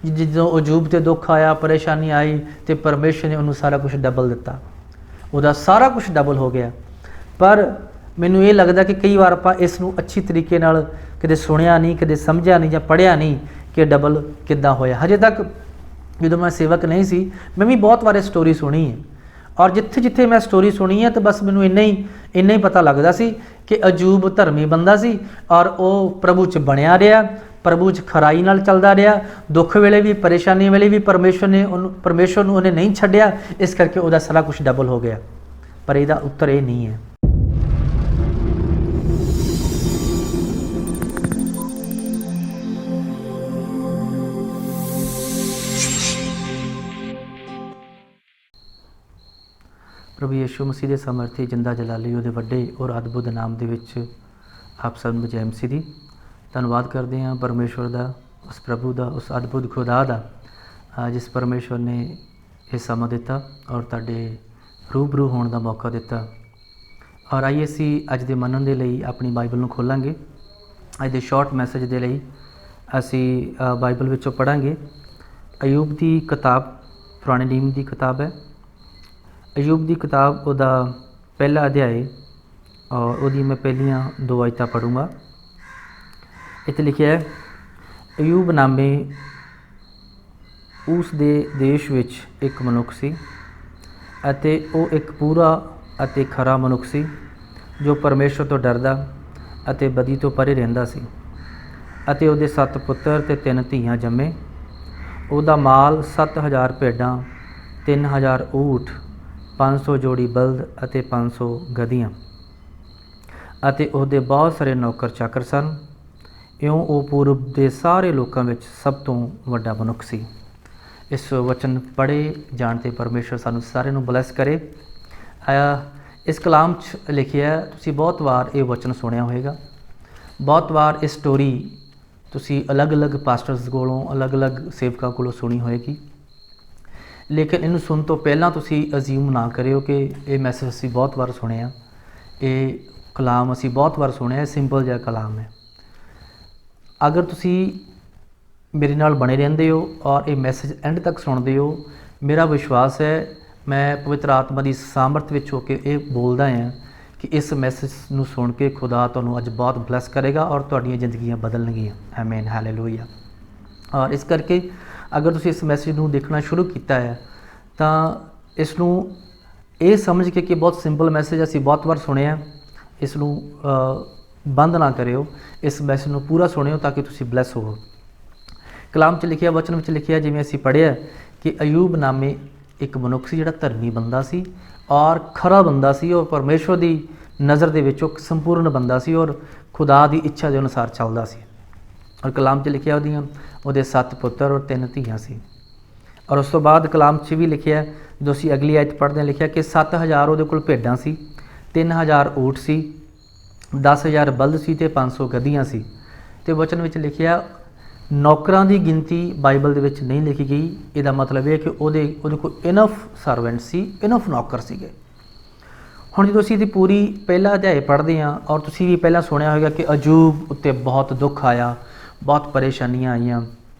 ਜਦੋਂ ਅਯੂਬ 'ਤੇ ਦੁੱਖ ਆਇਆ, ਪਰੇਸ਼ਾਨੀ ਆਈ, ਤੇ ਪਰਮੇਸ਼ਰ ਨੇ ਉਹਨੂੰ ਸਾਰਾ ਕੁਝ ਡਬਲ ਦਿੱਤਾ। ਉਹਦਾ ਸਾਰਾ ਕੁਝ ਡਬਲ ਹੋ ਗਿਆ। ਪਰ ਮੈਨੂੰ ਇਹ ਲੱਗਦਾ ਕਿ ਕਈ ਵਾਰ ਆਪਾਂ ਇਸ ਨੂੰ ਅੱਛੀ ਤਰੀਕੇ ਨਾਲ ਕਦੇ ਸੁਣਿਆ ਨਹੀਂ, ਕਦੇ ਸਮਝਿਆ ਨਹੀਂ ਜਾਂ ਪੜ੍ਹਿਆ ਨਹੀਂ ਕਿ ਡਬਲ ਕਿੱਦਾਂ ਹੋਇਆ। ਹਜੇ ਤੱਕ ਜਦੋਂ ਮੈਂ ਸੇਵਕ ਨਹੀਂ ਸੀ, ਮੈਂ ਵੀ ਬਹੁਤ ਵਾਰ ਇਹ ਸਟੋਰੀ ਸੁਣੀ ਹੈ, ਔਰ ਜਿੱਥੇ ਜਿੱਥੇ ਮੈਂ ਸਟੋਰੀ ਸੁਣੀ ਹੈ ਤਾਂ ਬਸ ਮੈਨੂੰ ਇੰਨਾ ਹੀ ਪਤਾ ਲੱਗਦਾ ਸੀ ਕਿ ਅਯੂਬ ਧਰਮੀ ਬੰਦਾ ਸੀ, ਔਰ ਉਹ ਪ੍ਰਭੂ 'ਚ ਬਣਿਆ ਰਿਹਾ, ਪ੍ਰਭੂ 'ਚ ਖਰਾਈ ਨਾਲ ਚੱਲਦਾ ਰਿਹਾ। ਦੁੱਖ ਵੇਲੇ ਵੀ, ਪਰੇਸ਼ਾਨੀ ਵੇਲੇ ਵੀ ਪਰਮੇਸ਼ਰ ਨੂੰ ਉਹਨੇ ਨਹੀਂ ਛੱਡਿਆ, ਇਸ ਕਰਕੇ ਉਹਦਾ ਸਾਰਾ ਕੁਝ ਡਬਲ ਹੋ ਗਿਆ। ਪਰ ਇਹਦਾ ਉੱਤਰ ਇਹ ਨਹੀਂ ਹੈ। ਪ੍ਰਭੂ ਯਿਸੂ ਮਸੀਹ ਦੇ ਸਮਰਥੀ ਜਿੰਦਾ ਜਲਾਲੀ ਉਹਦੇ ਵੱਡੇ ਔਰ ਅਦਭੁਤ ਨਾਮ ਦੇ ਵਿੱਚ ਆਪ ਸਭ ਨੂੰ ਜੈ ਮਸੀਹ ਦੀ। ਧੰਨਵਾਦ ਕਰਦੇ ਹਾਂ ਪਰਮੇਸ਼ਵਰ ਦਾ, ਉਸ ਪ੍ਰਭੂ ਦਾ, ਉਸ ਅਦਭੁਤ ਖੁਦਾ ਦਾ, ਜਿਸ ਪਰਮੇਸ਼ਵਰ ਨੇ ਇਹ ਸਮਾਂ ਦਿੱਤਾ ਔਰ ਤੁਹਾਡੇ ਰੂਬਰੂ ਹੋਣ ਦਾ ਮੌਕਾ ਦਿੱਤਾ। ਔਰ ਆਈਏ ਅਸੀਂ ਅੱਜ ਦੇ ਮੰਨਣ ਦੇ ਲਈ ਆਪਣੀ ਬਾਈਬਲ ਨੂੰ ਖੋਲਾਂਗੇ। ਅੱਜ ਦੇ ਸ਼ਾਰਟ ਮੈਸੇਜ ਦੇ ਲਈ ਅਸੀਂ ਬਾਈਬਲ ਵਿੱਚੋਂ ਪੜ੍ਹਾਂਗੇ ਅਯੂਬ ਦੀ ਕਿਤਾਬ, ਪੁਰਾਣੇ ਨਿਯਮ ਦੀ ਕਿਤਾਬ ਹੈ। ਅਯੂਬ ਦੀ ਕਿਤਾਬ ਉਹਦਾ ਪਹਿਲਾ ਅਧਿਆਇ ਔਰ ਉਹਦੀ ਮੈਂ ਪਹਿਲੀਆਂ 2 ਆਇਤਾਂ ਪੜ੍ਹੂੰਗਾ। ਇੱਥੇ ਲਿਖਿਆ ਹੈ, ਅਯੂਬ ਨਾਮੇ ਉਸ ਦੇ ਦੇਸ਼ ਵਿੱਚ ਇੱਕ ਮਨੁੱਖ ਸੀ ਅਤੇ ਉਹ ਇੱਕ ਪੂਰਾ ਅਤੇ ਖਰਾ ਮਨੁੱਖ ਸੀ ਜੋ ਪਰਮੇਸ਼ਰ ਤੋਂ ਡਰਦਾ ਅਤੇ ਬਦੀ ਤੋਂ ਪਰੇ ਰਹਿੰਦਾ ਸੀ। ਅਤੇ ਉਹਦੇ 7 ਪੁੱਤਰ ਅਤੇ 3 ਧੀਆਂ ਜੰਮੇ। ਉਹਦਾ ਮਾਲ 7000 ਭੇਡਾਂ, 3000 ਊਠ, 500 ਜੋੜੀ ਬਲਦ ਅਤੇ 500 ਗਧੀਆਂ, ਅਤੇ ਉਹਦੇ ਬਹੁਤ ਸਾਰੇ ਨੌਕਰ ਚਾਕਰ ਸਨ। ਇਉਂ ਉਹ ਪੂਰਬ ਦੇ ਸਾਰੇ ਲੋਕਾਂ ਵਿੱਚ ਸਭ ਤੋਂ ਵੱਡਾ ਮਨੁੱਖ ਸੀ। ਇਸ ਵਚਨ ਪੜ੍ਹੇ ਜਾਣ 'ਤੇ ਪਰਮੇਸ਼ਰ ਸਾਨੂੰ ਸਾਰਿਆਂ ਨੂੰ ਬਲੈਸ ਕਰੇ। ਇਸ ਕਲਾਮ 'ਚ ਲਿਖਿਆ, ਤੁਸੀਂ ਬਹੁਤ ਵਾਰ ਇਹ ਵਚਨ ਸੁਣਿਆ ਹੋਵੇਗਾ, ਬਹੁਤ ਵਾਰ ਇਹ ਸਟੋਰੀ ਤੁਸੀਂ ਅਲੱਗ-ਅਲੱਗ ਪਾਸਟਰਸ ਕੋਲੋਂ, ਅਲੱਗ-ਅਲੱਗ ਸੇਵਕਾਂ ਕੋਲੋਂ ਸੁਣੀ ਹੋਏਗੀ। ਲੇਕਿਨ ਇਹਨੂੰ ਸੁਣਨ ਤੋਂ ਪਹਿਲਾਂ ਤੁਸੀਂ ਅਜ਼ਿਊਮ ਨਾ ਕਰਿਓ ਕਿ ਇਹ ਮੈਸੇਜ ਅਸੀਂ ਬਹੁਤ ਵਾਰ ਸੁਣਿਆ, ਇਹ ਕਲਾਮ ਅਸੀਂ ਬਹੁਤ ਵਾਰ ਸੁਣਿਆ, ਸਿੰਪਲ ਜਿਹਾ ਕਲਾਮ ਹੈ। ਅਗਰ ਤੁਸੀਂ ਮੇਰੇ ਨਾਲ ਬਣੇ ਰਹਿੰਦੇ ਹੋ ਔਰ ਇਹ ਮੈਸੇਜ ਐਂਡ ਤੱਕ ਸੁਣਦੇ ਹੋ, ਮੇਰਾ ਵਿਸ਼ਵਾਸ ਹੈ, ਮੈਂ ਪਵਿੱਤਰ ਆਤਮਾ ਦੀ ਸਾਮਰਥ ਵਿੱਚ ਹੋ ਕੇ ਇਹ ਬੋਲਦਾ ਹਾਂ ਕਿ ਇਸ ਮੈਸੇਜ ਨੂੰ ਸੁਣ ਕੇ ਖੁਦਾ ਤੁਹਾਨੂੰ ਅੱਜ ਬਹੁਤ ਬਲੈਸ ਕਰੇਗਾ ਔਰ ਤੁਹਾਡੀਆਂ ਜ਼ਿੰਦਗੀਆਂ ਬਦਲਣਗੀਆਂ। ਆਮੀਨ, ਹਾਲੇਲੂਇਆ। ਔਰ ਇਸ ਕਰਕੇ ਅਗਰ ਤੁਸੀਂ ਇਸ ਮੈਸੇਜ ਨੂੰ ਦੇਖਣਾ ਸ਼ੁਰੂ ਕੀਤਾ ਹੈ ਤਾਂ ਇਸ ਨੂੰ ਇਹ ਸਮਝ ਕੇ ਕਿ ਬਹੁਤ ਸਿੰਪਲ ਮੈਸੇਜ ਅਸੀਂ ਬਹੁਤ ਵਾਰ ਸੁਣਿਆ, ਇਸ ਨੂੰ ਬੰਦ ਨਾ ਕਰਿਓ, ਇਸ ਮੈਸੇਜ ਨੂੰ ਪੂਰਾ ਸੁਣਿਓ ਤਾਂ ਕਿ ਤੁਸੀਂ ਬਲੈਸ ਹੋਵੋ। ਕਲਾਮ 'ਚ ਲਿਖਿਆ, ਵਚਨ ਵਿੱਚ ਲਿਖਿਆ, ਜਿਵੇਂ ਅਸੀਂ ਪੜ੍ਹਿਆ ਕਿ ਅਯੂਬ ਨਾਮੇ ਇੱਕ ਮਨੁੱਖ ਸੀ ਜਿਹੜਾ ਧਰਮੀ ਬੰਦਾ ਸੀ ਔਰ ਖਰਾ ਬੰਦਾ ਸੀ, ਔਰ ਪਰਮੇਸ਼ਵਰ ਦੀ ਨਜ਼ਰ ਦੇ ਵਿੱਚ ਉਹ ਸੰਪੂਰਨ ਬੰਦਾ ਸੀ ਔਰ ਖੁਦਾ ਦੀ ਇੱਛਾ ਦੇ ਅਨੁਸਾਰ ਚੱਲਦਾ ਸੀ। ਔਰ ਕਲਾਮ 'ਚ ਲਿਖਿਆ ਉਹਦੇ 7 ਪੁੱਤਰ ਔਰ 3 ਧੀਆਂ ਸੀ। ਔਰ ਉਸ ਤੋਂ ਬਾਅਦ ਕਲਾਮ 'ਚ ਵੀ ਲਿਖਿਆ, ਜਦੋਂ ਅਸੀਂ ਅਗਲੀ ਆਇਤ ਪੜ੍ਹਦੇ ਹਾਂ, ਲਿਖਿਆ ਕਿ 7000 ਉਹਦੇ ਕੋਲ ਭੇਡਾਂ ਸੀ, 3000 ਊਠ ਸੀ, 10000 ਬਲਦ ਸੀ ਅਤੇ 500 ਗਧੀਆਂ ਸੀ। ਅਤੇ ਵਚਨ ਵਿੱਚ ਲਿਖਿਆ, ਨੌਕਰਾਂ ਦੀ ਗਿਣਤੀ ਬਾਈਬਲ ਦੇ ਵਿੱਚ ਨਹੀਂ ਲਿਖੀ ਗਈ। ਇਹਦਾ ਮਤਲਬ ਇਹ ਕਿ ਉਹਦੇ ਕੋਲ ਇਨਫ ਸਰਵੈਂਟ ਸੀ, ਇਨਫ ਨੌਕਰ ਸੀਗੇ। ਹੁਣ ਜਦੋਂ ਅਸੀਂ ਇਹਦੀ ਪੂਰੀ ਪਹਿਲਾ ਅਧਿਆਇ ਪੜ੍ਹਦੇ ਹਾਂ, ਔਰ ਤੁਸੀਂ ਵੀ ਪਹਿਲਾਂ ਸੁਣਿਆ ਹੋਵੇਗਾ ਕਿ ਅਯੂਬ ਉੱਤੇ ਬਹੁਤ ਦੁੱਖ ਆਇਆ, ਬਹੁਤ ਪਰੇਸ਼ਾਨੀਆਂ ਆਈਆਂ,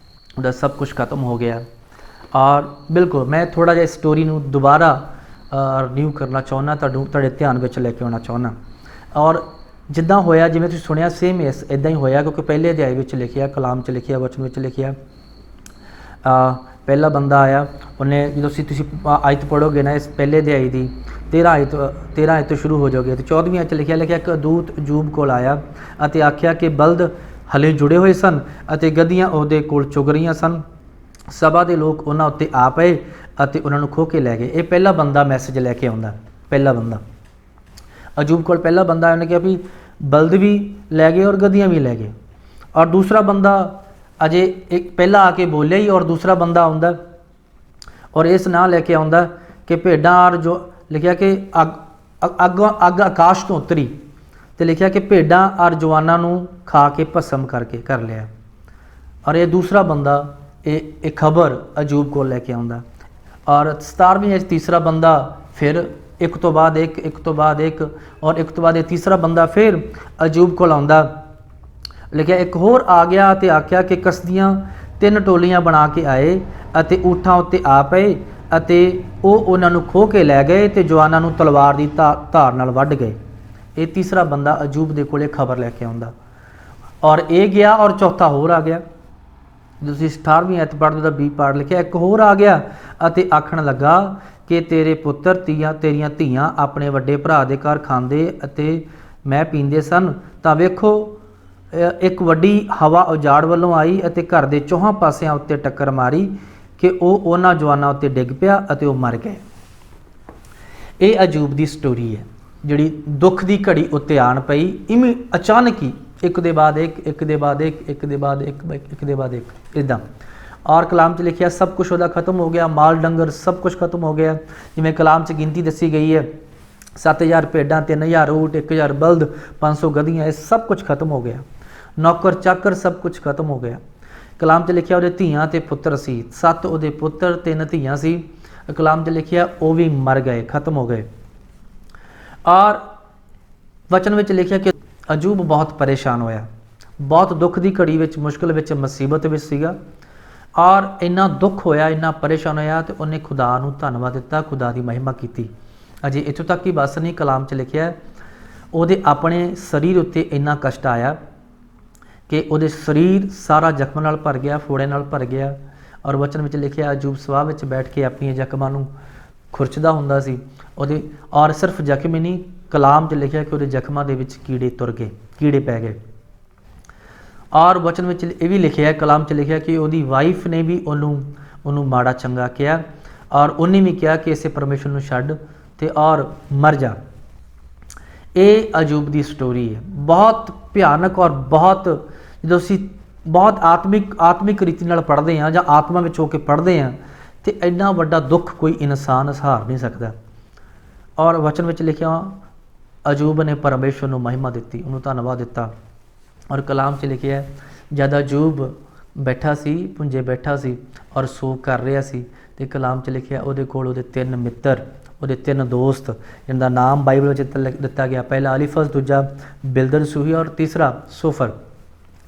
ਉਹਦਾ ਸਭ ਕੁਝ ਖਤਮ ਹੋ ਗਿਆ। ਔਰ ਬਿਲਕੁਲ ਮੈਂ ਥੋੜ੍ਹਾ ਜਿਹਾ ਸਟੋਰੀ ਨੂੰ ਦੁਬਾਰਾ ਰਿਨਿਊ ਕਰਨਾ ਚਾਹੁੰਦਾ, ਤੁਹਾਡੇ ਧਿਆਨ ਵਿੱਚ ਲੈ ਕੇ ਆਉਣਾ ਚਾਹੁੰਦਾ। ਔਰ ਜਿੱਦਾਂ ਹੋਇਆ, ਜਿਵੇਂ ਤੁਸੀਂ ਸੁਣਿਆ, ਸੇਮ ਇੱਦਾਂ ਹੀ ਹੋਇਆ, ਕਿਉਂਕਿ ਪਹਿਲੇ ਅਧਿਆਇ ਵਿੱਚ ਲਿਖਿਆ, ਕਲਾਮ 'ਚ ਲਿਖਿਆ, ਵਚਨ ਵਿੱਚ ਲਿਖਿਆ, ਪਹਿਲਾ ਬੰਦਾ ਆਇਆ, ਉਹਨੇ ਜਦੋਂ ਤੁਸੀਂ ਆਇਤ ਪੜ੍ਹੋਗੇ ਨਾ ਇਸ ਪਹਿਲੇ ਅਧਿਆਇ ਦੀ 13 ਆਇਤ ਤੋਂ ਸ਼ੁਰੂ ਹੋ ਜਾਓਗੇ, ਅਤੇ 14ਵੀਂ ਆਇਤ 'ਚ ਲਿਖਿਆ ਇੱਕ ਅਦੂਤ ਅਯੂਬ ਕੋਲ ਆਇਆ ਅਤੇ ਆਖਿਆ ਕਿ ਬਲਦ ਹਲੇ ਜੁੜੇ ਹੋਏ ਸਨ ਅਤੇ ਗਧੀਆਂ ਉਹਦੇ ਕੋਲ ਚੁਗ ਰਹੀਆਂ ਸਨ। ਸਭਾ ਦੇ ਲੋਕ ਉਹਨਾਂ ਉੱਤੇ ਆ ਪਏ ਅਤੇ ਉਹਨਾਂ ਨੂੰ ਖੋਹ ਕੇ ਲੈ ਗਏ। ਇਹ ਪਹਿਲਾ ਬੰਦਾ ਮੈਸੇਜ ਲੈ ਕੇ ਆਉਂਦਾ, ਪਹਿਲਾ ਬੰਦਾ ਅਯੂਬ ਕੋਲ ਪਹਿਲਾ ਬੰਦਾ, ਉਹਨੇ ਕਿਹਾ ਵੀ ਬਲਦ ਵੀ ਲੈ ਗਏ ਔਰ ਗਧੀਆਂ ਵੀ ਲੈ ਗਏ। ਔਰ ਦੂਸਰਾ ਬੰਦਾ ਅਜੇ ਇੱਕ ਪਹਿਲਾਂ ਆ ਕੇ ਬੋਲਿਆ ਹੀ, ਔਰ ਦੂਸਰਾ ਬੰਦਾ ਆਉਂਦਾ ਔਰ ਇਸ ਨਾਂ ਲੈ ਕੇ ਆਉਂਦਾ ਕਿ ਭੇਡਾਂ ਔਰ ਜੋ ਲਿਖਿਆ ਕਿ ਅੱਗ ਆਕਾਸ਼ ਤੋਂ ਉਤਰੀ, ਅਤੇ ਲਿਖਿਆ ਕਿ ਭੇਡਾਂ ਔਰ ਜਵਾਨਾਂ ਨੂੰ ਖਾ ਕੇ ਭਸਮ ਕਰ ਲਿਆ। ਔਰ ਇਹ ਦੂਸਰਾ ਬੰਦਾ ਇਹ ਖਬਰ ਅਯੂਬ ਕੋਲ ਲੈ ਕੇ ਆਉਂਦਾ। ਔਰ 17ਵੀਂ ਵਿੱਚ ਤੀਸਰਾ ਬੰਦਾ ਫਿਰ ਇੱਕ ਤੋਂ ਬਾਅਦ ਇੱਕ ਔਰ ਇੱਕ ਤੋਂ ਬਾਅਦ ਇਹ ਤੀਸਰਾ ਬੰਦਾ ਫਿਰ ਅਯੂਬ ਕੋਲ ਆਉਂਦਾ। ਲਿਖਿਆ ਇੱਕ ਹੋਰ ਆ ਗਿਆ ਅਤੇ ਆਖਿਆ ਕਿ ਕਸਦੀਆਂ 3 ਟੋਲੀਆਂ ਬਣਾ ਕੇ ਆਏ ਅਤੇ ਊਠਾਂ ਉੱਤੇ ਆ ਪਏ ਅਤੇ ਉਹ ਉਹਨਾਂ ਨੂੰ ਖੋਹ ਕੇ ਲੈ ਗਏ ਤੇ ਜਵਾਨਾਂ ਨੂੰ ਤਲਵਾਰ ਦੀ ਧਾਰ ਨਾਲ ਵੱਢ ਗਏ। ਇਹ ਤੀਸਰਾ ਬੰਦਾ ਅਯੂਬ ਦੇ ਕੋਲੇ ਖਬਰ ਲੈ ਕੇ ਆਉਂਦਾ ਔਰ ਇਹ ਗਿਆ ਔਰ ਚੌਥਾ ਹੋਰ ਆ ਗਿਆ। ਤੁਸੀਂ 18ਵੀਂ ਐਤ ਪੜ੍ਹਦੇ ਦਾ 20 ਪਾਠ ਲਿਖਿਆ, ਇੱਕ ਹੋਰ ਆ ਗਿਆ ਅਤੇ ਆਖਣ ਲੱਗਾ ਕਿ ਤੇਰੇ ਪੁੱਤਰ ਤੇਰੀਆਂ ਧੀਆਂ ਆਪਣੇ ਵੱਡੇ ਭਰਾ ਦੇ ਘਰ ਖਾਂਦੇ ਅਤੇ ਮੈਂ ਪੀਂਦੇ ਸਨ, ਤਾਂ ਵੇਖੋ ਇੱਕ ਵੱਡੀ ਹਵਾ ਉਜਾੜ ਵੱਲੋਂ ਆਈ ਅਤੇ ਘਰ ਦੇ ਚੌਹਾਂ ਪਾਸਿਆਂ ਉੱਤੇ ਟੱਕਰ ਮਾਰੀ ਕਿ ਉਹ ਉਹਨਾਂ ਜਵਾਨਾਂ ਉੱਤੇ ਡਿੱਗ ਪਿਆ ਅਤੇ ਉਹ ਮਰ ਗਏ। ਇਹ ਅਯੂਬ ਦੀ ਸਟੋਰੀ ਹੈ ਜਿਹੜੀ ਦੁੱਖ ਦੀ ਘੜੀ ਉੱਤੇ ਆਣ ਪਈ, ਇਵੇਂ ਅਚਾਨਕ ਹੀ ਇੱਕ ਦੇ ਬਾਅਦ ਇੱਕ, ਇੱਕ ਦੇ ਬਾਅਦ ਇੱਕ, ਇੱਕ ਦੇ ਬਾਅਦ ਇੱਕ, ਇੱਕ ਦੇ ਬਾਅਦ ਇੱਕ ਇੱਦਾਂ। ਔਰ ਕਲਾਮ 'ਚ ਲਿਖਿਆ ਸਭ ਕੁਛ ਉਹਦਾ ਖਤਮ ਹੋ ਗਿਆ, ਮਾਲ ਡੰਗਰ ਸਭ ਕੁਛ ਖਤਮ ਹੋ ਗਿਆ। ਜਿਵੇਂ ਕਲਾਮ 'ਚ ਗਿਣਤੀ ਦੱਸੀ ਗਈ ਹੈ 7000 ਭੇਡਾਂ, 3000 ਊਠ, 1000 ਬਲਦ, 500 ਗਧੀਆਂ, ਇਹ ਸਭ ਕੁਛ ਖਤਮ ਹੋ ਗਿਆ। ਨੌਕਰ ਚਾਕਰ ਸਭ ਕੁਛ ਖਤਮ ਹੋ ਗਿਆ। ਕਲਾਮ 'ਚ ਲਿਖਿਆ ਉਹਦੇ ਧੀਆਂ ਤੇ ਪੁੱਤਰ ਸੀ, 7 ਉਹਦੇ ਪੁੱਤਰ 3 ਧੀਆਂ ਸੀ। ਕਲਾਮ 'ਚ ਲਿਖਿਆ ਉਹ ਵੀ ਮਰ ਗਏ, ਖਤਮ ਹੋ ਗਏ। ਔਰ ਵਚਨ ਵਿੱਚ ਲਿਖਿਆ ਕਿ ਅਯੂਬ ਬਹੁਤ ਪਰੇਸ਼ਾਨ ਹੋਇਆ, ਬਹੁਤ ਦੁੱਖ ਦੀ ਘੜੀ ਵਿੱਚ, ਮੁਸ਼ਕਿਲ ਵਿੱਚ, ਮੁਸੀਬਤ ਵਿੱਚ ਸੀਗਾ। ਔਰ ਇੰਨਾ ਦੁੱਖ ਹੋਇਆ, ਇੰਨਾ ਪਰੇਸ਼ਾਨ ਹੋਇਆ ਤੇ ਉਹਨੇ ਖੁਦਾ ਨੂੰ ਧੰਨਵਾਦ ਦਿੱਤਾ, ਖੁਦਾ ਦੀ ਮਹਿਮਾ ਕੀਤੀ। ਅਜੇ ਇੱਥੋਂ ਤੱਕ ਹੀ ਬਸ ਨਹੀਂ, ਕਲਾਮ 'ਚ ਲਿਖਿਆ ਉਹਦੇ ਆਪਣੇ ਸਰੀਰ ਉੱਤੇ ਇੰਨਾ ਕਸ਼ਟ ਆਇਆ ਕਿ ਉਹਦੇ ਸਰੀਰ ਸਾਰਾ ਜ਼ਖਮ ਨਾਲ ਭਰ ਗਿਆ, ਫੋੜੇ ਨਾਲ ਭਰ ਗਿਆ। ਔਰ ਵਚਨ ਵਿੱਚ ਲਿਖਿਆ ਅਯੂਬ ਸਵਾਹ ਵਿੱਚ ਬੈਠ ਕੇ ਆਪਣੀਆਂ ਜ਼ਖਮਾਂ ਨੂੰ ਖੁਰਚਦਾ ਹੁੰਦਾ ਸੀ ਉਹਦੇ। ਔਰ ਸਿਰਫ ਜ਼ਖਮ ਹੀ ਨਹੀਂ, ਕਲਾਮ 'ਚ ਲਿਖਿਆ ਕਿ ਉਹਦੇ ਜ਼ਖਮਾਂ ਦੇ ਵਿੱਚ ਕੀੜੇ ਤੁਰ ਗਏ, ਕੀੜੇ ਪੈ ਗਏ। ਔਰ ਵਚਨ ਵਿੱਚ ਇਹ ਵੀ ਲਿਖਿਆ, ਕਲਾਮ 'ਚ ਲਿਖਿਆ ਕਿ ਉਹਦੀ ਵਾਈਫ ਨੇ ਵੀ ਉਹਨੂੰ ਮਾੜਾ ਚੰਗਾ ਕਿਹਾ ਔਰ ਉਹਨੇ ਵੀ ਕਿਹਾ ਕਿ ਇਸੇ ਪਰਮੇਸ਼ਰ ਨੂੰ ਛੱਡ ਤੇ ਔਰ ਮਰ ਜਾ। ਇਹ ਅਯੂਬ ਦੀ ਸਟੋਰੀ ਹੈ, ਬਹੁਤ ਭਿਆਨਕ ਔਰ ਬਹੁਤ, ਜਦੋਂ ਅਸੀਂ ਬਹੁਤ ਆਤਮਿਕ ਰੀਤੀ ਨਾਲ ਪੜ੍ਹਦੇ ਹਾਂ ਜਾਂ ਆਤਮਾ ਵਿੱਚ ਹੋ ਕੇ ਪੜ੍ਹਦੇ ਹਾਂ ਤੇ ਇੰਨਾ ਵੱਡਾ ਦੁੱਖ ਕੋਈ ਇਨਸਾਨ ਸਹਾਰ ਨਹੀਂ ਸਕਦਾ। ਔਰ ਵਚਨ ਵਿੱਚ ਲਿਖਿਆ ਅਯੂਬ ਨੇ ਪਰਮੇਸ਼ਰ ਨੂੰ ਮਹਿਮਾ ਦਿੱਤੀ, ਉਹਨੂੰ ਧੰਨਵਾਦ ਦਿੱਤਾ। ਔਰ ਕਲਾਮ 'ਚ ਲਿਖਿਆ ਜਦ ਅਯੂਬ ਬੈਠਾ ਸੀ, ਪੁੰਜੇ ਬੈਠਾ ਸੀ ਔਰ ਸੋਗ ਕਰ ਰਿਹਾ ਸੀ ਤੇ ਕਲਾਮ 'ਚ ਲਿਖਿਆ ਉਹਦੇ ਕੋਲ ਉਹਦੇ 3 ਮਿੱਤਰ, ਉਹਦੇ 3 ਦੋਸਤ, ਜਿਨ੍ਹਾਂ ਦਾ ਨਾਮ ਬਾਈਬਲ ਵਿੱਚ ਦਿੱਤਾ ਗਿਆ, ਪਹਿਲਾ ਅਲੀਫਜ਼, ਦੂਜਾ ਬਿਲਦਦ ਸੂਹੀ ਔਰ ਤੀਸਰਾ ਸੋਫਰ।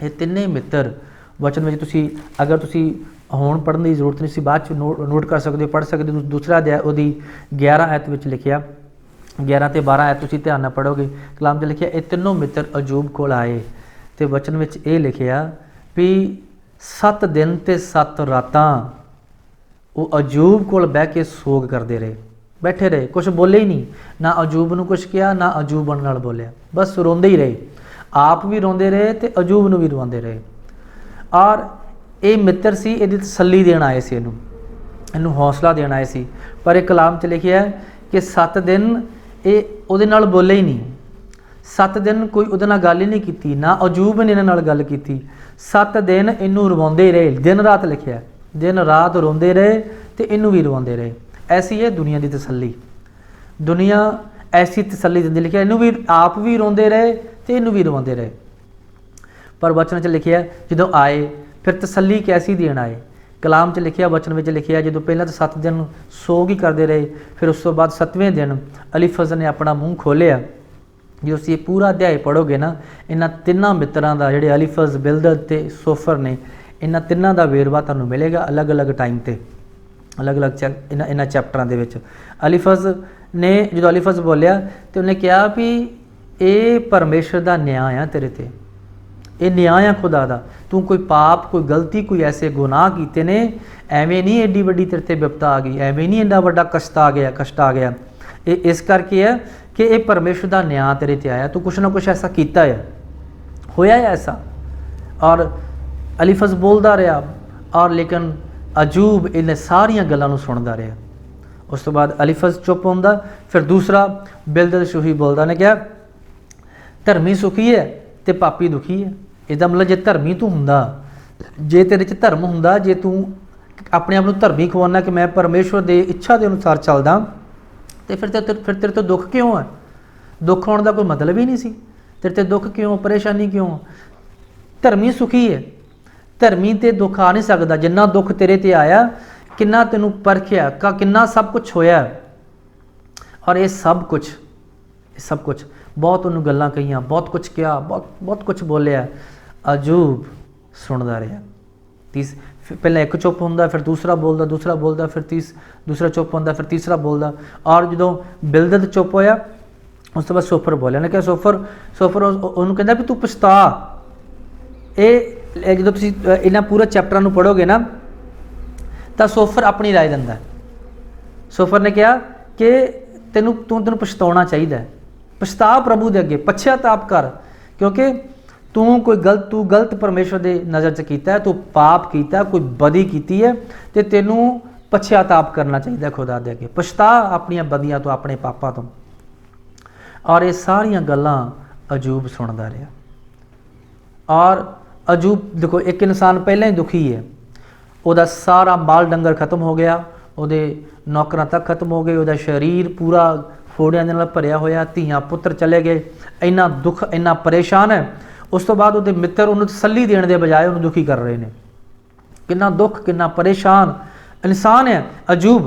ਇਹ ਤਿੰਨੇ ਮਿੱਤਰ ਵਚਨ ਵਿੱਚ ਅਗਰ ਤੁਸੀਂ ਹੁਣ ਪੜ੍ਹਨ ਦੀ ਜ਼ਰੂਰਤ ਨਹੀਂ ਸੀ, ਬਾਅਦ 'ਚ ਨੋਟ ਕਰ ਸਕਦੇ ਹੋ, ਪੜ੍ਹ ਸਕਦੇ ਹੋ। ਦੂਸਰਾ ਅਧਿਆਇ ਉਹਦੀ 11 ਐਤ ਵਿੱਚ ਲਿਖਿਆ, 11 ਤੇ 12 ਐਤ ਤੁਸੀਂ ਧਿਆਨ ਨਾਲ ਪੜ੍ਹੋਗੇ। ਕਲਾਮ 'ਚ ਲਿਖਿਆ ਇਹ ਤਿੰਨੋਂ ਮਿੱਤਰ ਅਯੂਬ ਕੋਲ ਆਏ ਤੇ ਵਚਨ ਵਿੱਚ ਇਹ ਲਿਖਿਆ ਵੀ 7 ਦਿਨ ਤੇ 7 ਰਾਤਾਂ ਉਹ ਅਯੂਬ ਕੋਲ ਬਹਿ ਕੇ ਸੋਗ ਕਰਦੇ ਰਹੇ, ਬੈਠੇ ਰਹੇ, ਕੁਛ ਬੋਲੇ ਹੀ ਨਹੀਂ, ਨਾ ਅਯੂਬ ਨੂੰ ਕੁਛ ਕਿਹਾ, ਨਾ ਅਯੂਬ ਉਹਨਾਂ ਨਾਲ ਬੋਲਿਆ, ਬਸ ਰੋਂਦੇ ਹੀ ਰਹੇ, ਆਪ ਵੀ ਰੋਂਦੇ ਰਹੇ ਤੇ ਅਯੂਬ ਨੂੰ ਵੀ ਰਵਾਉਂਦੇ ਰਹੇ। ਔਰ ਇਹ ਮਿੱਤਰ ਸੀ, ਇਹਦੀ ਤਸੱਲੀ ਦੇਣ ਆਏ ਸੀ, ਇਹਨੂੰ ਹੌਸਲਾ ਦੇਣ ਆਏ ਸੀ। ਪਰ ਇਹ ਕਲਾਮ 'ਚ ਲਿਖਿਆ ਕਿ 7 ਦਿਨ ਇਹ ਉਹਦੇ ਨਾਲ ਬੋਲੇ ਹੀ ਨਹੀਂ, 7 ਦਿਨ ਕੋਈ ਉਹਦੇ ਨਾਲ ਗੱਲ ਹੀ ਨਹੀਂ ਕੀਤੀ, ਨਾ ਅਯੂਬ ਨੇ ਇਹਨਾਂ ਨਾਲ ਗੱਲ ਕੀਤੀ। 7 ਦਿਨ ਇਹਨੂੰ ਰਵਾਉਂਦੇ ਰਹੇ, ਦਿਨ ਰਾਤ ਲਿਖਿਆ, ਦਿਨ ਰਾਤ ਰੋਂਦੇ ਰਹੇ ਤੇ ਇਹਨੂੰ ਵੀ ਰਵਾਉਂਦੇ ਰਹੇ। ਐਸੀ ਹੈ ਦੁਨੀਆ ਦੀ ਤਸੱਲੀ, ਦੁਨੀਆ ਐਸੀ ਤਸੱਲੀ ਦਿੰਦੀ। ਲਿਖਿਆ ਇਹਨੂੰ ਵੀ, ਆਪ ਵੀ ਰੋਂਦੇ ਰਹੇ ਤੇ ਇਹਨੂੰ ਵੀ ਰਵਾਉਂਦੇ ਰਹੇ। ਪਰ ਵਚਨ 'ਚ ਲਿਖਿਆ ਜਦੋਂ ਆਏ ਫਿਰ ਤਸੱਲੀ ਕੈਸੀ ਦੇਣ ਆਏ। ਕਲਾਮ 'ਚ ਲਿਖਿਆ, ਵਚਨ ਵਿੱਚ ਲਿਖਿਆ ਜਦੋਂ ਪਹਿਲਾਂ ਤਾਂ 7 ਦਿਨ ਸੋਗ ਹੀ ਕਰਦੇ ਰਹੇ, ਫਿਰ ਉਸ ਤੋਂ ਬਾਅਦ 7ਵੇਂ ਦਿਨ ਅਲੀਫਜ਼ ਨੇ ਆਪਣਾ ਮੂੰਹ ਖੋਲ੍ਹਿਆ। ਜੇ ਤੁਸੀਂ ਇਹ ਪੂਰਾ ਅਧਿਆਇ ਪੜ੍ਹੋਗੇ ਨਾ, ਇਹਨਾਂ ਤਿੰਨਾਂ ਮਿੱਤਰਾਂ ਦਾ, ਜਿਹੜੇ ਅਲੀਫਜ਼, ਬਿਲਦਦ ਤੇ ਸੋਫਰ ਨੇ, ਇਹਨਾਂ ਤਿੰਨਾਂ ਦਾ ਵੇਰਵਾ ਤੁਹਾਨੂੰ ਮਿਲੇਗਾ ਅਲੱਗ-ਅਲੱਗ ਟਾਈਮ 'ਤੇ, ਅਲੱਗ-ਅਲੱਗ ਇਹਨਾਂ ਚੈਪਟਰਾਂ ਦੇ ਵਿੱਚ। ਅਲੀਫਜ਼ ਨੇ ਜਦੋਂ ਅਲੀਫਜ਼ ਬੋਲਿਆ ਤੇ ਉਹਨੇ ਕਿਹਾ ਵੀ ਇਹ ਪਰਮੇਸ਼ਰ ਦਾ ਨਿਆਂ ਆ ਤੇਰੇ 'ਤੇ, ਇਹ ਨਿਆਂ ਆ ਖੁਦਾ ਦਾ, ਤੂੰ ਕੋਈ ਪਾਪ, ਕੋਈ ਗਲਤੀ, ਕੋਈ ਐਸੇ ਗੁਨਾਹ ਕੀਤੇ ਨੇ, ਐਵੇਂ ਨਹੀਂ ਐਡੀ ਵੱਡੀ ਤੇਰੇ 'ਤੇ ਵਿਪਤਾ ਆ ਗਈ, ਐਵੇਂ ਨਹੀਂ ਇੰਨਾ ਵੱਡਾ ਕਸ਼ਟ ਆ ਗਿਆ। ਇਹ ਇਸ ਕਰਕੇ ਹੈ ਕਿ ਇਹ ਪਰਮੇਸ਼ਰ ਦਾ ਨਿਆਂ ਤੇਰੇ 'ਤੇ ਆਇਆ, ਤੂੰ ਕੁਛ ਨਾ ਕੁਛ ਐਸਾ ਕੀਤਾ ਹੈ, ਹੋਇਆ ਹੈ ਐਸਾ। ਔਰ ਅਲੀਫਜ਼ ਬੋਲਦਾ ਰਿਹਾ ਔਰ ਲੇਕਿਨ ਅਯੂਬ ਇਹਨਾਂ ਸਾਰੀਆਂ ਗੱਲਾਂ ਨੂੰ ਸੁਣਦਾ ਰਿਹਾ। ਉਸ ਤੋਂ ਬਾਅਦ ਅਲੀਫਜ਼ ਚੁੱਪ ਹੁੰਦਾ, ਫਿਰ ਦੂਸਰਾ ਬਿਲਦਦ ਸੂਹੀ ਬੋਲਦਾ, ਨੇ ਕਿਹਾ ਧਰਮੀ ਸੁਖੀ ਹੈ ਤੇ ਪਾਪੀ ਦੁਖੀ ਹੈ। ਇਹਦਾ ਮਤਲਬ ਜੇ ਧਰਮੀ ਤੂੰ ਹੁੰਦਾ, ਜੇ ਤੇਰੇ 'ਚ ਧਰਮ ਹੁੰਦਾ, ਜੇ ਤੂੰ ਆਪਣੇ ਆਪ ਨੂੰ ਧਰਮੀ ਖਵਾਉਣਾ ਕਿ ਮੈਂ ਪਰਮੇਸ਼ਵਰ ਦੇ ਇੱਛਾ ਦੇ ਅਨੁਸਾਰ ਚੱਲਦਾ, ਤੇ ਫਿਰ ਤੇਰੇ ਤੋਂ ਦੁੱਖ ਕਿਉਂ ਹੈ? ਦੁੱਖ ਹੋਣ ਦਾ ਕੋਈ ਮਤਲਬ ਹੀ ਨਹੀਂ ਸੀ। ਤੇਰੇ 'ਤੇ ਦੁੱਖ ਕਿਉਂ, ਪਰੇਸ਼ਾਨੀ ਕਿਉਂ? ਧਰਮੀ ਸੁਖੀ ਹੈ, ਧਰਮੀ 'ਤੇ ਦੁੱਖ ਆ ਨਹੀਂ ਸਕਦਾ। ਜਿੰਨਾ ਦੁੱਖ ਤੇਰੇ 'ਤੇ ਆਇਆ, ਕਿੰਨਾ ਤੈਨੂੰ ਪਰਖਿਆ, ਕਿੰਨਾ ਸਭ ਕੁਛ ਹੋਇਆ। ਔਰ ਇਹ ਸਭ ਕੁਛ ਬਹੁਤ ਉਹਨੂੰ ਗੱਲਾਂ ਕਹੀਆਂ, ਬਹੁਤ ਕੁਛ ਕਿਹਾ, ਬਹੁਤ ਕੁਛ ਬੋਲਿਆ, ਅਯੂਬ ਸੁਣਦਾ ਰਿਹਾ। पहले एक चुप होंदा, फिर दूसरा बोलदा, फिर दूसरा चुप होंदा, फिर तीसरा बोलदा। और जो बिलदद चुप होया उस तो बाद सोफर बोलिया। ने कहा सोफर उन्होंने कहता भी तू पछता। ये जो तुसी इन्हां पूरा चैप्टर नूं पढ़ोगे ना तो सोफर अपनी राय दिंदा। सोफर ने कहा कि तेनू पछताउणा चाहिए, पछता प्रभु दे अगे, पश्चाताप कर, क्योंकि तू गलत परमेश्वर के नज़र च कीता है, तू पाप कीता, कोई बदी कीती है, तो तेनू पश्चाताप करना चाहिए खुदा दे अगे, पछता अपनियां बदियां तो, अपने पापां तो। और ये सारियां गल्लां अजूब सुनदा रहा। और अजूब देखो, एक इंसान पहले ही दुखी है, उहदा सारा माल डंगर खत्म हो गया, उहदे नौकरां तक खत्म हो गए, उहदा शरीर पूरा फोड़ियां दे नाल भरिया होया, धीआं पुत्र चले गए, इन्ना दुख, इन्ना परेशान है। उस तो बाद उहदे मित्र उन्हें तसल्ली देने के बजाय उन्हें दुखी कर रहे हैं। कितना दुख, कितना परेशान इंसान है अजूब।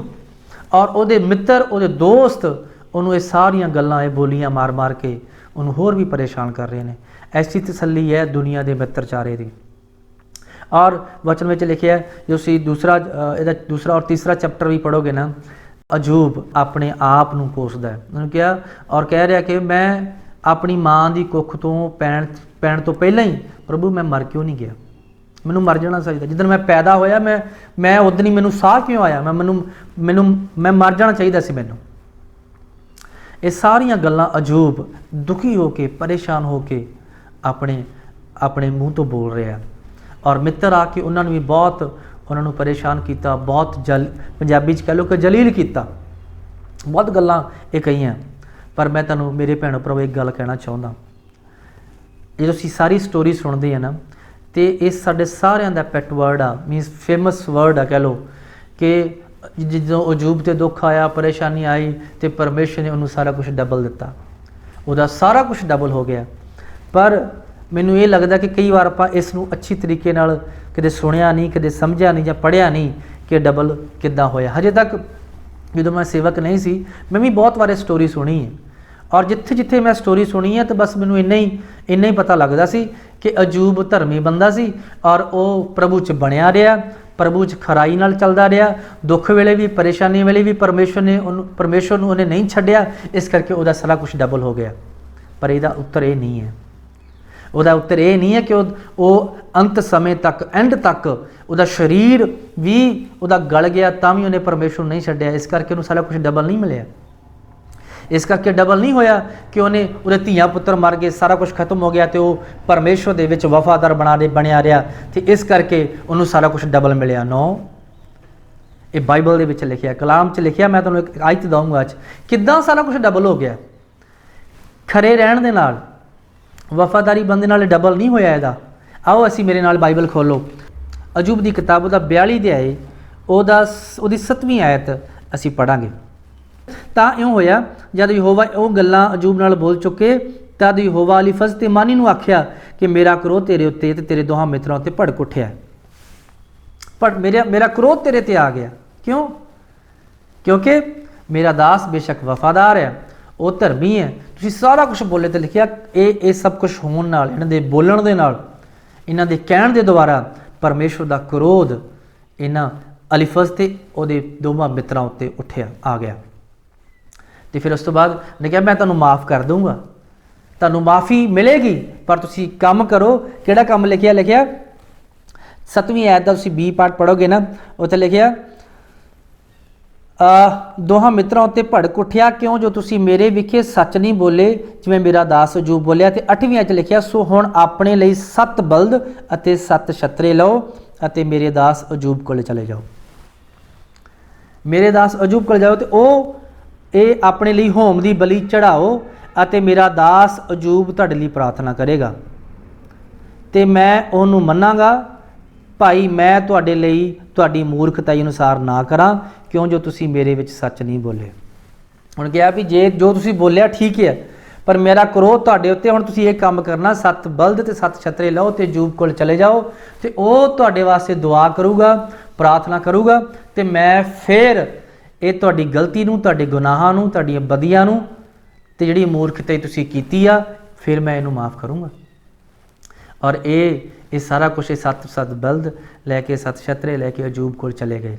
और उहदे मित्र, उहदे दोस्त उन्होंने सारियां गल्लां, ये बोलियां मार मार के उन्होंने होर भी परेशान कर रहे हैं। ऐसी तसल्ली है दुनिया के मित्रचारे की। और वचन में लिखिया है, जो सी दूसरा और तीसरा चैप्टर भी पढ़ोगे ना, अजूब अपने आप नूं कोसदा है। उन्होंने कहा और कह रहा कि मैं अपनी माँ की कुख तो पैण तो पहले ही प्रभु मैं मर क्यों नहीं गया, मैनू मर जाना चाहिए। जिदन मैं पैदा होया मैं उदन ही मैनू साह क्यों आया, मैं मर जाना चाहिए सी मैनू। ये सारियां गल्लां अजूब दुखी होके, परेशान होके अपने मुँह तो बोल रहे हैं। और मित्र आके उन्होंने भी बहुत उन्होंने परेशान किया, बहुत पंजाबी च कह लो कि जलील किया, बहुत गल्लां ये कही। पर मैं तुहानूं मेरे भैणों भरावो एक गल कहना चाहुंदा, जो असीं सारी स्टोरी सुनते हैं ना, तो ये साडे सारिਆਂ ਦਾ पैट वर्ड आ, मीनस फेमस वर्ड आ कह लो, कि जो अजूब ते दुख आया, परेशानी आई, तो परमेश्वर ने उन्होंने सारा कुछ डबल दिता, उहदा सारा कुछ डबल हो गया। पर मैनूं ये लगता कि कई बार आपां इस नूं अच्छी तरीके नाल कदे सुनिया नहीं, कदे समझिया नहीं, जां पढ़िया नहीं कि डबल किद्दां होया। हजे तक जो मैं सेवक नहीं सी, मैं भी बहुत बार स्टोरी सुनी है। और जिथे जिथे मैं स्टोरी सुनी है तो बस मैनूं इन्ना ही पता लगता सी कि अजूब धर्मी बंदा सी, और वो प्रभु च बनिया रहा, प्रभु च खराई नाल चलदा रहा, दुख वेले भी, परेशानी वेले भी परमेश्वर नूं उन्हें नहीं छड्डिया, इस करके उहदा सारा कुछ डबल हो गया। पर इहदा उत्तर ये नहीं है, उहदा उत्तर ये नहीं है कि वो अंत समय तक, एंड तक उहदा शरीर भी उहदा गल गया, तां भी उन्हें परमेश्वर नहीं छड्डिया, इस करके उन्हें सारा कुछ डबल नहीं मिलिया। इस करके डबल नहीं होया कि उन्हें उहदे धीआं पुत्र मर गए, सारा कुछ खत्म हो गया, तो वो परमेश्वर दे विच वफादार बनिया रहा, तो इस करके उन्होंने सारा कुछ डबल मिलिया। नो, ये बाइबल दे विच लिखिया, कलाम च लिखिया। मैं तुहानूं एक आयत दूंगा अज, किद्दां सारा कुछ डबल हो गया। खरे रहण दे नाल, वफादारी बंदे नाल डबल नहीं होया इहदा। आओ असी मेरे नाल बाइबल खोलो, अजूब की किताब दा 42 अध्याय उहदी 7वीं आयत असी पढ़ांगे। तां इउं होया, जद यहोवा वो गल्लां अजूब नाल बोल चुके, तद यहोवा अलीफज ते मानी नूं आख्या कि मेरा क्रोध तेरे उत्ते ते तेरे दोहां मित्रां उत्ते भड़क उठिया। पर मेरा क्रोध तेरे ते आ गया, क्यों? क्योंकि मेरा दास बेशक वफादार है, वो धर्मी है। तुसीं सारा कुछ बोले तो लिखिया, ये सब कुछ होण नाल, इन्हां दे बोलण दे नाल, इन्हां दे कहण दे द्वारा परमेश्वर दा क्रोध इन्हां अलीफज ते उहदे दोवां मित्रां उत्ते उठिया, आ गया। तो फिर उस तो बाद ने कहा मैं तुहानूं माफ़ कर दूँगा, तुहानूं माफ़ी मिलेगी, पर तुसीं काम करो। किहड़ा काम लिखिया 7वीं आयत का तुसीं 20 पाठ पढ़ोगे ना, उत्थे लिखिया दोहां मित्रां उत्ते भड़क उठिया, क्यों जो तुसीं मेरे विखे सच नहीं बोले जिवें मेरा दास अजूब बोलिया। तो 8वीं आयत लिखिया, सो हुण अपने लई 7 बलद अते 7 छतरे लओ अते मेरे दास अजूब कोले चले जाओ। मेरे दास अजूब कोले जाओ तो वो ये अपने लिए होम की बलि चढ़ाओ, अते मेरा दास अजूब तुहाडे लई प्रार्थना करेगा, तो मैं उहनूं मन्नांगा। भाई मैं तुहाडे लई तुहाडी मूर्खताई अनुसार ना करा, क्यों जो तुसीं मेरे विच सच नहीं बोले। हुण कहा भी जे जो तुसीं बोलिया ठीक है, पर मेरा क्रोध तुहाडे उत्ते, हुण तुसीं इह काम करना, 7 बलद ते 7 छतरे लाओ तो अजूब कोल चले जाओ, तो वह तुहाडे वास्ते दुआ करूगा, प्रार्थना करूगा, तो मैं फिर ये तुहाडी गलती नूं, तुहाडे गुनाहां नूं, तुहाडीआं बदियां नूं, ते जिहड़ी मूर्खता तुसीं कीती आ, फिर मैं इहनूं माफ़ करूँगा। और ये सारा कुछ ये 7 बलद लैके 7 छतरे लैके अजूब को चले गए।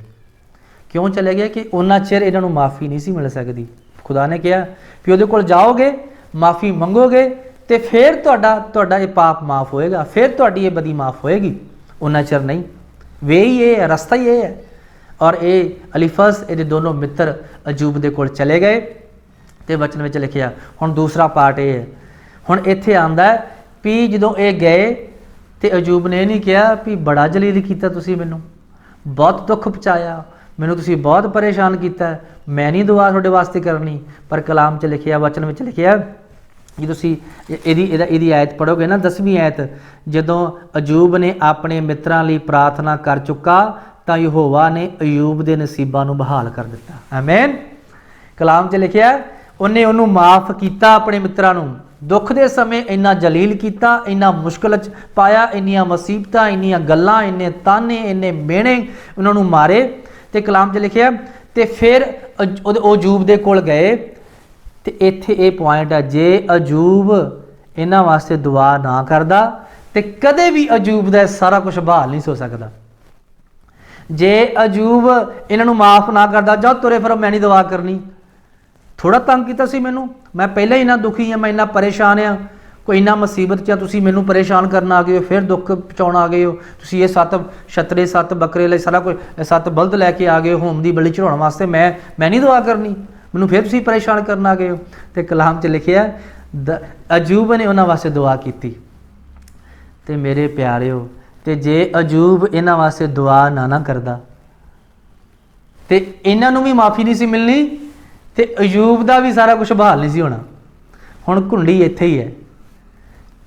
क्यों चले गए कि उन्ना चिर इन्हों माफ़ी नहीं सी मिल सकती। खुदा ने कहा कि उहदे कोल जाओगे, माफ़ी मंगोगे तो फिर तुहाडा ये पाप माफ़ होएगा, फिर तुहाडी ये बदी माफ़ होएगी। उन्ना चिर नहीं। वे ही ये है, रस्ता ही ये है। और ये अलीफस ये दोनों मित्र अजूब दे कोल चले गए तो वचन में लिखिया। हुण दूसरा पार्ट ये है, हुण इत्थे आंदा है भी जदों ये गए तो अजूब ने नहीं कहा भी बड़ा जलील किया तुसीं मैनूं, बहुत दुख पहुँचाया, मैनूं तुसीं बहुत परेशान किया, मैं नहीं दुआ तुहाडे वास्ते करनी। पर कलाम च लिखिया, वचन में लिखिया जी तुसीं इहदी आयत पढ़ोगे ना 10वीं आयत, जदों अजूब ने अपने मित्रां लई प्रार्थना कर चुका तो यहोवा ने अयूब के नसीबां नूं बहाल कर दिता। आमीन। कलाम च लिखिया उन्हें उन्होंने माफ़ किया अपने मित्रां नूं, दुख के समय इन्ना जलील किया, इन्ना मुश्किल च पाया, इन्नियां मुसीबत, इन्नियां गल्लां, इन्ने ताने, इन्ने मेहणे उन्होंने मारे। तो कलाम च लिखिया तो फिर अजूब दे कोल गए। तो इत्थे ये पॉइंट है, जे अजूब इन्हां वास्ते दुआ ना करदा तो कदे भी अजूब का सारा कुछ बहाल नहीं हो सकता। जे अजूब इन्हों माफ़ ना करदा, जाओ तुरे फिरो मैं नहीं दुआ करनी, थोड़ा तंग किया सी मैनू, मैं पहले ही इन्ना दुखी हाँ, मैं इन्ना परेशान हाँ, कोई इन्ना मुसीबत च तुसीं मैनू परेशान करन आ गए हो, फिर दुख पहुँचाउण आ गए हो, तुसीं ये 7 छतरे 7 बकरे ले सारा कुछ 7 बलद लैके आ गए हो होम की बलि चढ़ाउण वास्ते, मैं नहीं दुआ करनी, मैनू फिर तुसीं परेशान करन आ गए हो। तो कलाम च लिखिया अजूब ने उन्हां वास्ते दुआ की। तो मेरे प्यारिओ, तो जे अजूब इन्हां वास्ते दुआ ना करदा तो इन्हां नूं भी माफ़ी नहीं सी मिलनी, तो अजूब का भी सारा कुछ बहाल नहीं सी होना। हुण घुंडी इत्थे ही है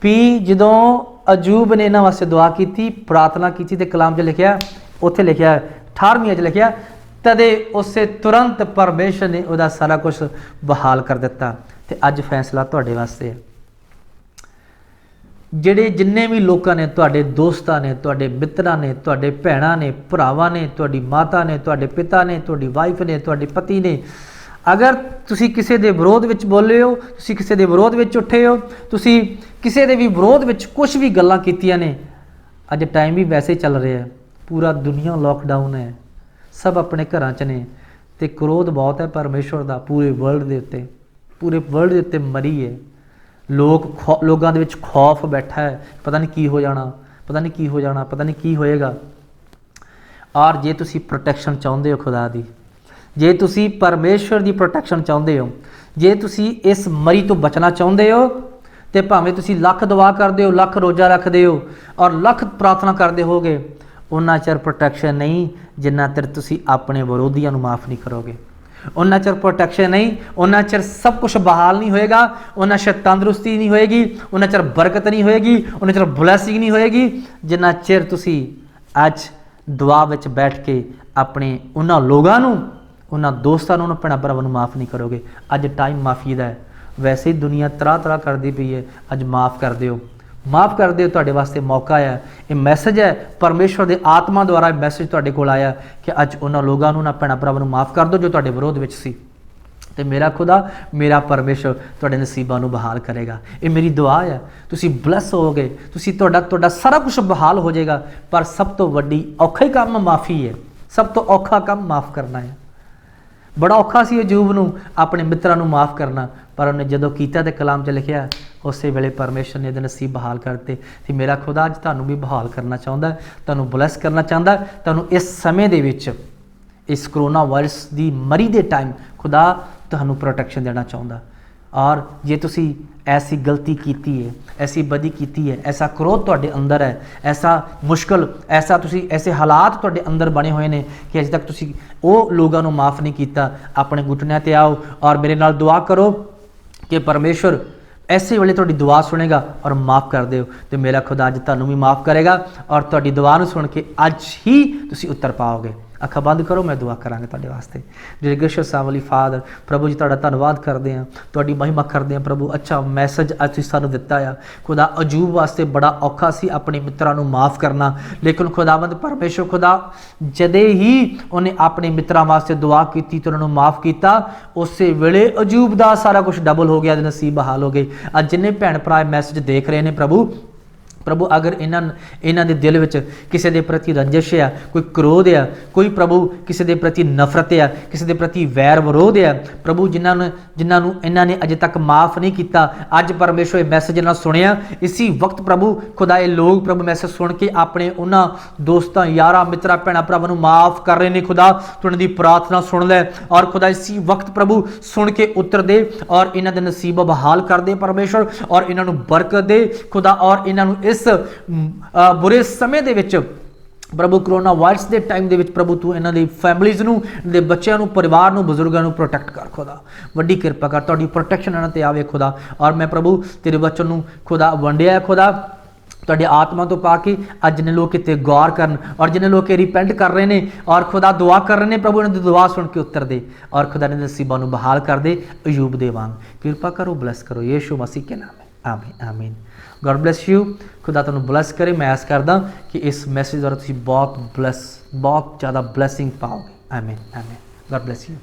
भी जदों अजूब ने इन्हां वास्ते दुआ की, प्रार्थना की, तो कलाम च लिखिया, उत्थे लिखिया 18वीं च लिखिया तदे उसे तुरंत परमेश्वर ने उहदा सारा कुछ बहाल कर दिता। तो अज फैसला तुहाडे वास्ते है, ਜਿਹੜੇ जिन्ने भी लोगों ने, तुहाडे दोस्तां ने, तुहाडे मित्रां ने, तुहाडे भैणां ने, भरावां ने, तुहाडी माता ने, तुहाडे पिता ने, तुहाडी वाइफ ने, तुहाडे पति ने, अगर तुसी किसी के विरोध विच बोले हो, तुसी किसी के विरोध विच उठे हो, तुसी किसी के भी विरोध विच कुछ भी गल्लां कीतियां ने, अज टाइम भी वैसे ही चल रहा है, पूरा दुनिया लॉकडाउन है, सब अपने घरां च ने, ते क्रोध बहुत है परमेश्वर का पूरे वर्ल्ड के उत्ते, पूरे वर्ल्ड के उत्ते मरी है। लोगों के खौफ बैठा है, पता नहीं की हो जाना, पता नहीं की हो जाना, पता नहीं की होएगा। और जे तुसी प्रोटैक्शन चाहते हो खुदा दी, जे तुसी परमेश्वर की प्रोटैक्शन चाहते हो, जे तुसी इस मरी तो बचना चाहते हो, तो भावें तुसी लख दुआ करते हो, लख रोज़ा रखते हो और लख प्रार्थना करते होगे, उन्ना चਿਰ प्रोटैक्शन नहीं जिन्ना चਿਰ तुसी अपने विरोधियों को माफ़ नहीं करोगे। उन्ना चਿਰ प्रोटैक्शन नहीं, उन्ना चਿਰ सब कुछ बहाल नहीं होएगा, उन्ना चਿਰ तंदुरुस्ती नहीं होएगी, उन्ना चਿਰ बरकत नहीं होएगी, उन्ना चਿਰ ब्लैसिंग नहीं होएगी जिन्ना चਿਰ तुसी अज दुआ विच बैठ के अपने उन्हां लोगों नूं, उन्हां दोस्तां नूं, उन्हां भैणां भरावां नूं माफ़ नहीं करोगे। अज टाइम माफ़ी दा है, वैसे ही दुनिया तरह करती पई है, अज माफ़ कर दिओ, माफ़ कर दिओ, तुहाडे वास्ते मौका है। ये मैसेज है परमेश्वर के आत्मा द्वारा मैसेज तुहाडे कोल आया कि अज उन्हां लोगों नूं, उन्हां भैणां भरावां नूं माफ़ कर दो जो तुहाडे विरोध विच सी, ते मेरा खुदा मेरा परमेश्वर तुहाडे नसीबां नूं बहाल करेगा। ये मेरी दुआ है, तुसी ब्लैस होवोगे, तुसी तुहाडा सारा कुछ बहाल हो जाएगा। पर सब तो वड्डी औखा ही काम माफ़ी है, सब तो औखा काम माफ़ करना है। बड़ा औखा सी अजूब नूं अपने मित्रां नूं माफ़ करना, पर उन्हें जदों कीता ते कलाम च लिखिया उस वेले परमेश्वर ने इहदे नसीब बहाल करते। तो मेरा खुदा अज तुहानूं भी बहाल करना चाहुंदा है, तुहानूं ब्लैस करना चाहुंदा है, तुहानूं इस समय दे विच, इस करोना वायरस की मरी दे टाइम खुदा तुहानूं प्रोटैक्शन देना चाहुंदा। और जे तुसी ऐसी गलती कीती है, ऐसी बदी कीती है, ऐसा क्रोध तुहाडे अंदर है, ऐसा मुश्किल, ऐसा तुसी ऐसे हालात तुहाडे अंदर बने हुए हैं कि अजे तक तुसी वो लोगों को माफ़ नहीं किया, अपने घुटनों ते आओ और मेरे नाल दुआ करो कि परमेश्वर ऐसे वेले तुहाडी दुआ सुनेगा और माफ़ कर दो। तो मेरा खुदा अज तुहानूं भी माफ़ करेगा और तुहाडी दुआ नूं सुन के अज ही तुसी उत्तर पाओगे। अखा बंद करो, मैं दुआ करांगा तुहाडे वास्ते। जे ग्रेशियस सावली फादर प्रभु जी तुहाडा धन्नवाद करते हैं, तुहाडी महिमा करते हैं प्रभु। अच्छा मैसेज अज तुसीं सानूं दिता आ खुदा, अजूब वास्ते बड़ा औखा सी अपने मित्रां नूं माफ़ करना, लेकिन खुदावंद परमेश्वर खुदा जदे ही उन्हें अपने मित्रां वास्ते दुआ की तो उन्होंने माफ़ किया, उस वेले अजूब का सारा कुछ डबल हो गया, नसीब बहाल हो गए। अज जिन्ने भैण भरा मैसेज देख रहे हैं प्रभु, प्रभु अगर इन्हां दे दिल विच किसी के प्रति रंजिश आ, कोई क्रोध आ, कोई प्रभु किसी के प्रति नफरत आ, किसी के प्रति वैर विरोध आ, प्रभु जिन्होंने इन्हां ने अजे तक माफ़ नहीं किया, अज परमेश्वर मैसेज ना सुनिया, इसी वक्त प्रभु खुदा ये लोग प्रभु मैसेज सुन के अपने उन्होंने दोस्तों यारा मित्रा भैन भरावां नूं माफ़ कर रहे हैं। खुदा तू उन्हां दी प्रार्थना सुन लै और खुदा इसी वक्त प्रभु सुन के उतर दे और इन्हां दे नसीब बहाल कर दे परमेश्वर, और इन्हां नूं बरकत दे खुदा, और इन्हां नूं इस बुरे समय दे विच प्रभु कोरोना वायरस के टाइम दे विच प्रभु तू इन्हां दी फैमिलीज़ नूं, दे बच्चों नूं, परिवार नूं, बुजुर्गां नूं प्रोटैक्ट कर खुदा, वड्डी किरपा कर, तुहाडी प्रोटैक्शन इन्हां ते आवे खुदा। और मैं प्रभु तेरे वचन नूं खुदा वंडिया है खुदा तुहाडी आत्मा तो पा के, अज जिन्हें लोग किते गौर करन और जिन्हें लोग रिपेंट कर रहे हैं और खुदा दुआ कर रहे हैं, प्रभु इन्हां दी दुआ सुन के उतर दे और खुदा ने नसीबां नूं बहाल कर दे, अयूब दे वांग किरपा करो, ब्लैस करो, यीशु मसीह के नाम है, आमीन आमीन। गॉड ब्लैस यू, खुदा तुहानूं ब्लैस करे। मैं आस करदा कि इस मैसेज द्वारा तुसीं बहुत ज़्यादा ब्लैसिंग पाओगे। आमीन आमीन। God bless you.